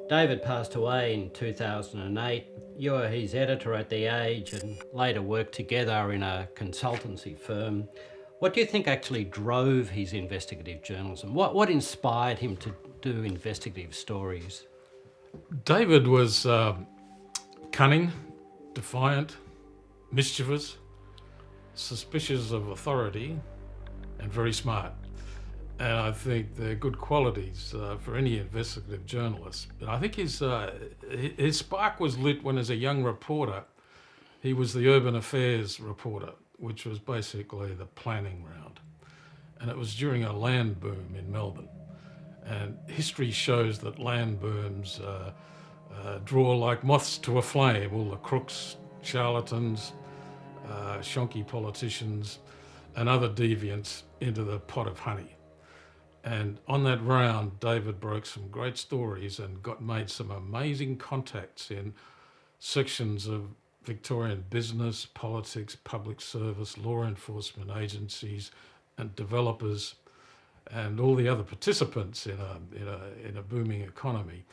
David passed away in 2008. You were his editor at The Age and later worked together in a consultancy firm. What do you think actually drove his investigative journalism? What inspired him to do investigative stories? David was cunning, defiant, mischievous, suspicious of authority, and very smart. And I think they're good qualities for any investigative journalist. But I think his spark was lit when, as a young reporter, he was the urban affairs reporter, which was basically the planning round. And it was during a land boom in Melbourne. And history shows that land booms draw like moths to a flame all the crooks, charlatans, shonky politicians, and other deviants into the pot of honey. And on that round, David broke some great stories and made some amazing contacts in sections of Victorian business, politics, public service, law enforcement agencies, and developers, and all the other participants in a booming economy.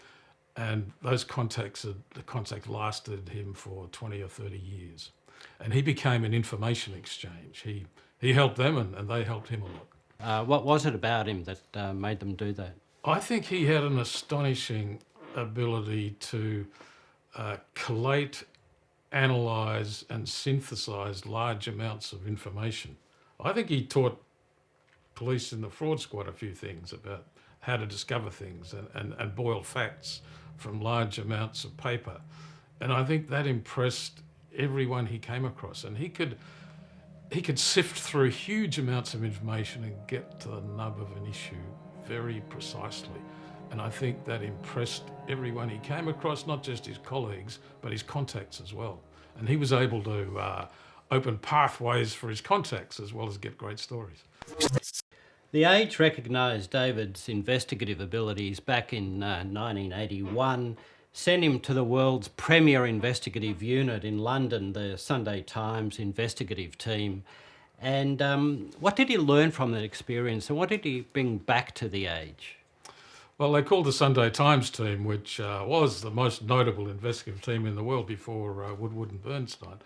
And the contact lasted him for 20 or 30 years. And he became an information exchange. He helped them and they helped him a lot. What was it about him that made them do that? I think he had an astonishing ability to collate, analyse and synthesise large amounts of information. I think he taught police in the fraud squad a few things about how to discover things and boil facts from large amounts of paper. And I think that impressed everyone he came across. And he could sift through huge amounts of information and get to the nub of an issue very precisely. And I think that impressed everyone he came across, not just his colleagues, but his contacts as well. And he was able to open pathways for his contacts as well as get great stories. The Age recognised David's investigative abilities back in 1981, sent him to the world's premier investigative unit in London, the Sunday Times investigative team. And what did he learn from that experience and what did he bring back to The Age? Well, they called the Sunday Times team, which was the most notable investigative team in the world before Woodward and Bernstein.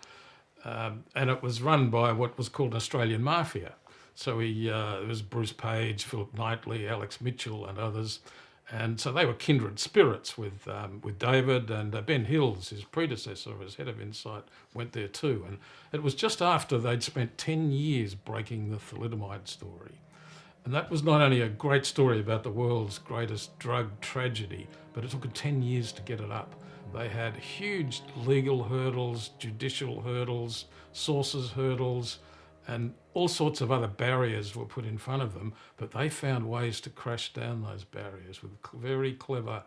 And it was run by what was called an Australian mafia. So it was Bruce Page, Philip Knightley, Alex Mitchell and others. And so they were kindred spirits with David, and Ben Hills, his predecessor as head of Insight, went there too. And it was just after they'd spent 10 years breaking the thalidomide story. And that was not only a great story about the world's greatest drug tragedy, but it took 10 years to get it up. They had huge legal hurdles, judicial hurdles, sources hurdles, and all sorts of other barriers were put in front of them, but they found ways to crash down those barriers with very clever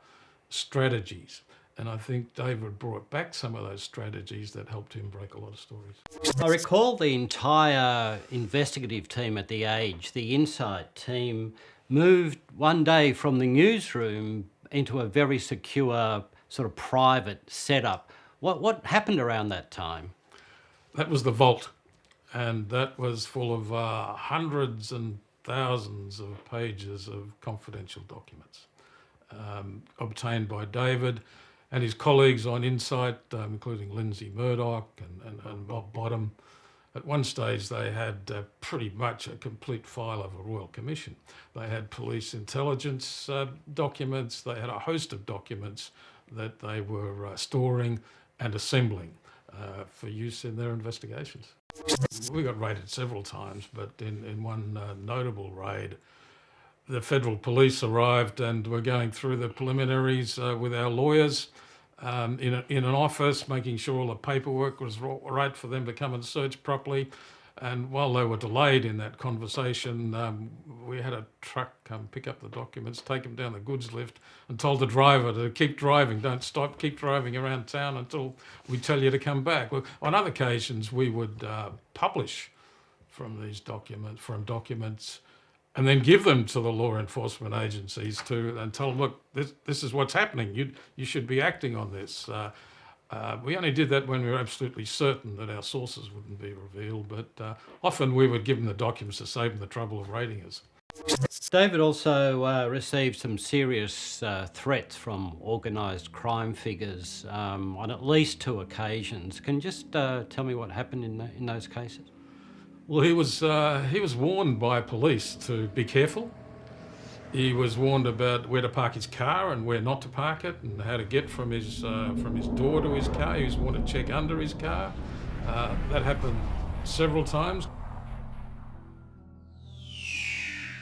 strategies. And I think David brought back some of those strategies that helped him break a lot of stories. I recall the entire investigative team at The Age, the Insight team, moved one day from the newsroom into a very secure, sort of private setup. What happened around that time? That was the vault. And that was full of hundreds and thousands of pages of confidential documents obtained by David and his colleagues on Insight, including Lindsay Murdoch and Bob Bottom. At one stage, they had pretty much a complete file of a Royal Commission. They had police intelligence documents. They had a host of documents that they were storing and assembling for use in their investigations. We got raided several times, but in one notable raid, the federal police arrived and were going through the preliminaries with our lawyers in an office, making sure all the paperwork was right for them to come and search properly. And while they were delayed in that conversation, we had a truck come pick up the documents, take them down the goods lift, and told the driver to keep driving, don't stop, keep driving around town until we tell you to come back. Well, on other occasions, we would publish from documents, and then give them to the law enforcement agencies and tell them, look, this is what's happening. You should be acting on this. We only did that when we were absolutely certain that our sources wouldn't be revealed, but often we would give them the documents to save them the trouble of raiding us. David also received some serious threats from organised crime figures on at least two occasions. Can you just tell me what happened in those cases? Well, he was warned by police to be careful. He was warned about where to park his car and where not to park it, and how to get from his door to his car. He was warned to check under his car. That happened several times.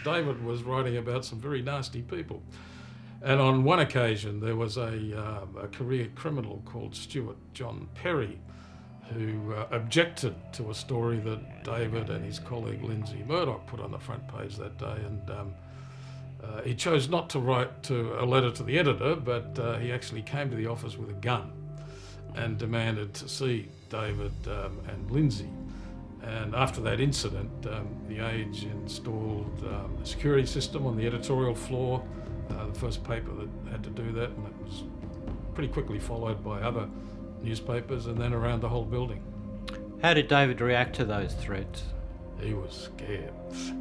David was writing about some very nasty people. And on one occasion, there was a career criminal called Stuart John Perry who objected to a story that David and his colleague Lindsay Murdoch put on the front page that day. And he chose not to write a letter to the editor, but he actually came to the office with a gun and demanded to see David and Lindsay. And after that incident, The Age installed a security system on the editorial floor, the first paper that had to do that, and it was pretty quickly followed by other newspapers and then around the whole building. How did David react to those threats? He was scared.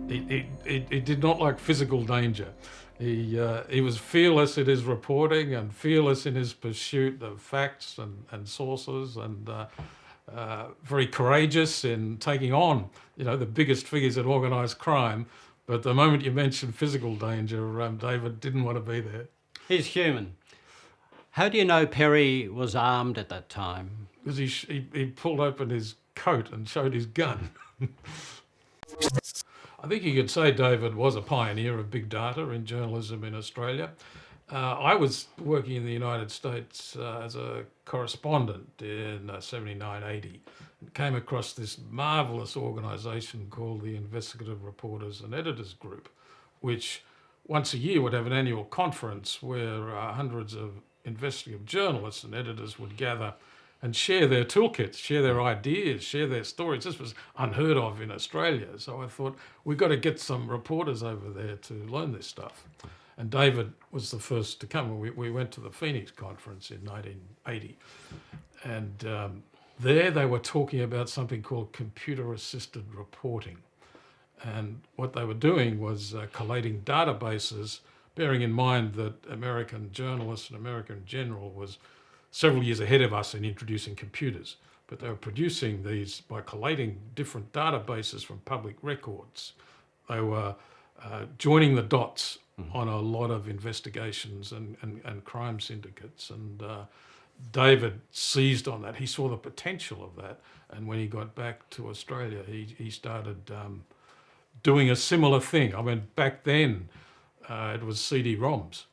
He did not like physical danger. He was fearless in his reporting and fearless in his pursuit of facts and sources, and very courageous in taking on, the biggest figures in organised crime. But the moment you mentioned physical danger, David didn't want to be there. He's human. How do you know Perry was armed at that time? Because he pulled open his coat and showed his gun. I think you could say David was a pioneer of big data in journalism in Australia. I was working in the United States as a correspondent in 79, 80, and came across this marvellous organisation called the Investigative Reporters and Editors Group, which once a year would have an annual conference where hundreds of investigative journalists and editors would gather and share their toolkits, share their ideas, share their stories. This was unheard of in Australia. So I thought, we've got to get some reporters over there to learn this stuff. And David was the first to come. We went to the Phoenix conference in 1980. And there they were talking about something called computer-assisted reporting. And what they were doing was collating databases, bearing in mind that American journalists and America in general was several years ahead of us in introducing computers. But they were producing these by collating different databases from public records. They were joining the dots on a lot of investigations and crime syndicates. And David seized on that. He saw the potential of that. And when he got back to Australia, he started doing a similar thing. I mean, back then it was CD-ROMs.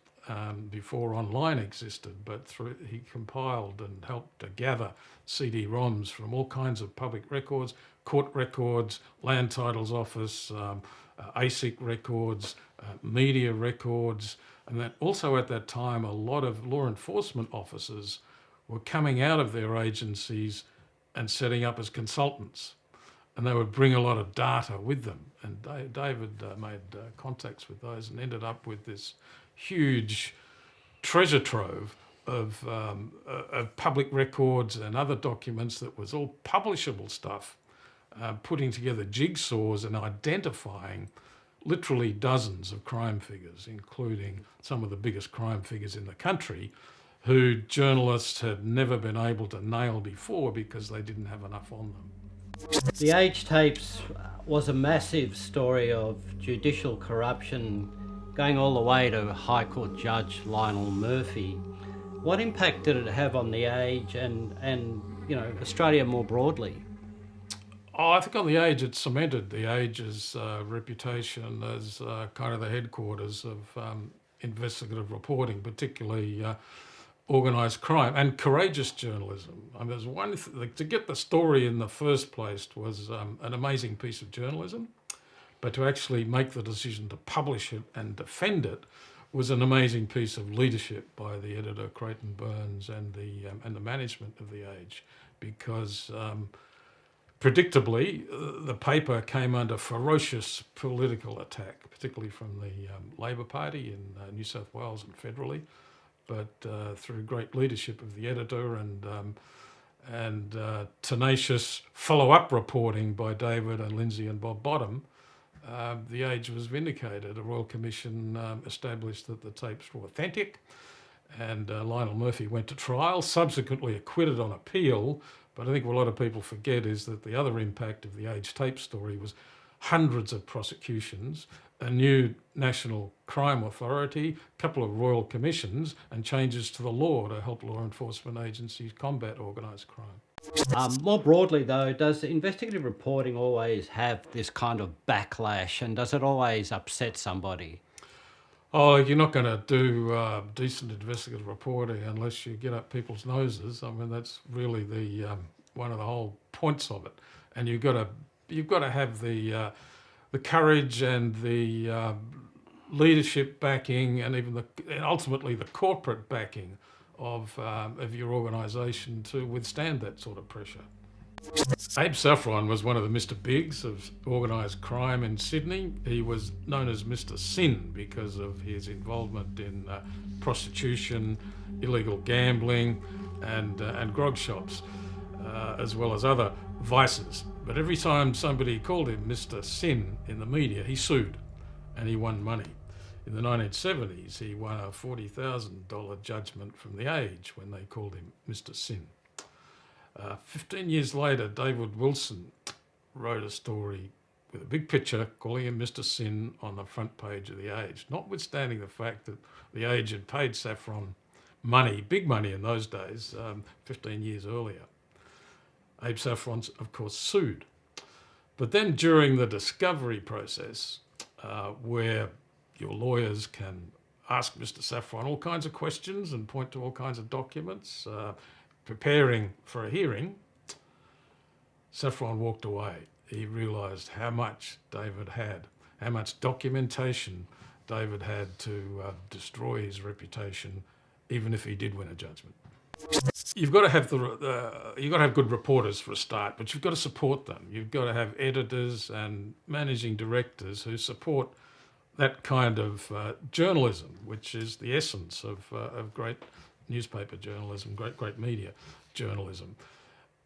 Before online existed, but he compiled and helped to gather CD-ROMs from all kinds of public records, court records, Land Titles Office, ASIC records, media records, and that also at that time a lot of law enforcement officers were coming out of their agencies and setting up as consultants, and they would bring a lot of data with them. And David made contacts with those and ended up with this huge treasure trove of public records and other documents that was all publishable stuff, putting together jigsaws and identifying literally dozens of crime figures, including some of the biggest crime figures in the country, who journalists had never been able to nail before because they didn't have enough on them. The Age tapes was a massive story of judicial corruption going all the way to High Court Judge Lionel Murphy. What impact did it have on the Age and Australia more broadly? Oh, I think on the Age it cemented the Age's reputation as kind of the headquarters of investigative reporting, particularly organised crime and courageous journalism. I mean, there's one to get the story in the first place was an amazing piece of journalism. But to actually make the decision to publish it and defend it was an amazing piece of leadership by the editor Creighton Burns and the management of the Age, because predictably the paper came under ferocious political attack, particularly from the Labor Party in New South Wales and federally, but through great leadership of the editor and tenacious follow-up reporting by David and Lindsay and Bob Bottom. the Age was vindicated. A Royal Commission established that the tapes were authentic, and Lionel Murphy went to trial, subsequently acquitted on appeal. But I think what a lot of people forget is that the other impact of the Age tape story was hundreds of prosecutions, a new National Crime Authority, a couple of royal commissions, and changes to the law to help law enforcement agencies combat organised crime. More broadly, though, does investigative reporting always have this kind of backlash, and does it always upset somebody? Oh, you're not going to do decent investigative reporting unless you get up people's noses. I mean, that's really the one of the whole points of it. And you've got to have the courage and the leadership backing, and even and ultimately the corporate backing of your organisation to withstand that sort of pressure. Abe Saffron was one of the Mr. Bigs of organised crime in Sydney. He was known as Mr. Sin because of his involvement in prostitution, illegal gambling, and grog shops, as well as other vices. But every time somebody called him Mr. Sin in the media, he sued, and he won money. In the 1970s, he won a $40,000 judgment from The Age when they called him Mr. Sin. 15 years later, David Wilson wrote a story with a big picture calling him Mr. Sin on the front page of The Age, notwithstanding the fact that The Age had paid Saffron money, big money in those days, 15 years earlier. Abe Saffron, of course, sued. But then during the discovery process, where your lawyers can ask Mr. Saffron all kinds of questions and point to all kinds of documents, preparing for a hearing, Saffron walked away. He realised how much David had, how much documentation David had to destroy his reputation, even if he did win a judgment. You've got to have good reporters for a start, but you've got to support them. You've got to have editors and managing directors who support that kind of journalism, which is the essence of great newspaper journalism, great media journalism.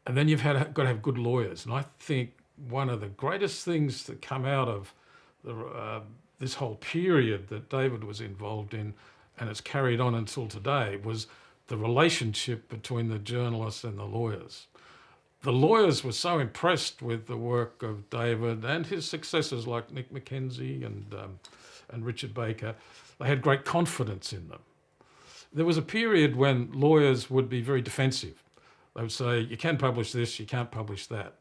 And then you've got to have good lawyers. And I think one of the greatest things that come out of this whole period that David was involved in, and it's carried on until today, was the relationship between the journalists and the lawyers. The lawyers were so impressed with the work of David and his successors like Nick McKenzie and Richard Baker. They had great confidence in them. There was a period when lawyers would be very defensive. They would say, you can publish this, you can't publish that.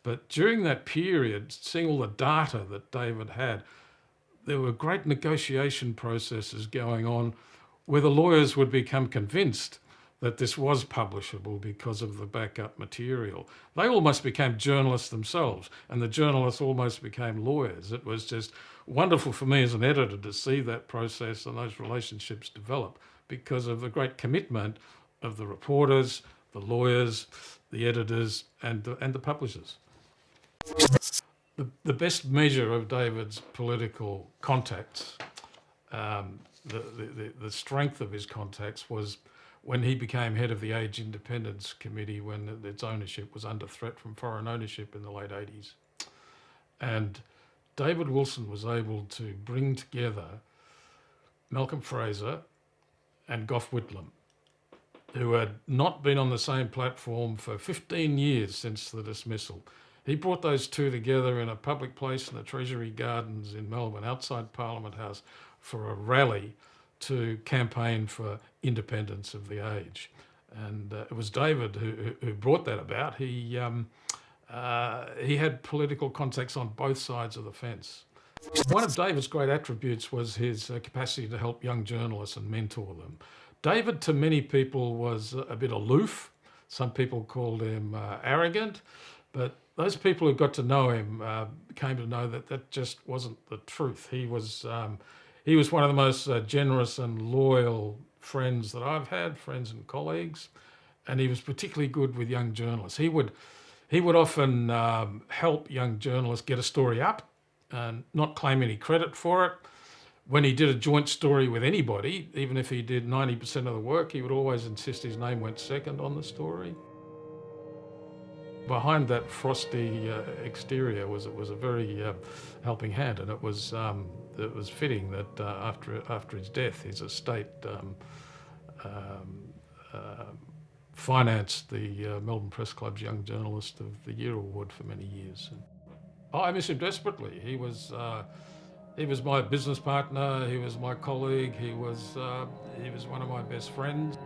But during that period, seeing all the data that David had, there were great negotiation processes going on where the lawyers would become convinced that this was publishable because of the backup material. They almost became journalists themselves, and the journalists almost became lawyers. It was just wonderful for me as an editor to see that process and those relationships develop because of the great commitment of the reporters, the lawyers, the editors, and the publishers. The best measure of David's political contacts, the strength of his contacts, was when he became head of the Age Independence Committee, when its ownership was under threat from foreign ownership in the late 80s. And David Wilson was able to bring together Malcolm Fraser and Gough Whitlam, who had not been on the same platform for 15 years since the dismissal. He brought those two together in a public place in the Treasury Gardens in Melbourne, outside Parliament House, for a rally to campaign for independence of the Age. And it was David who brought that about. He had political contacts on both sides of the fence. One of David's great attributes was his capacity to help young journalists and mentor them. David, to many people, was a bit aloof. Some people called him arrogant, but those people who got to know him came to know that that just wasn't the truth. He was one of the most generous and loyal friends that I've had, friends and colleagues, and he was particularly good with young journalists. He would often help young journalists get a story up and not claim any credit for it. When he did a joint story with anybody, even if he did 90% of the work, he would always insist his name went second on the story. behind that frosty exterior was a very helping hand, and it was fitting that after his death, his estate financed the Melbourne Press Club's Young Journalist of the Year award for many years. I miss him desperately. He was my business partner. He was my colleague. He was one of my best friends.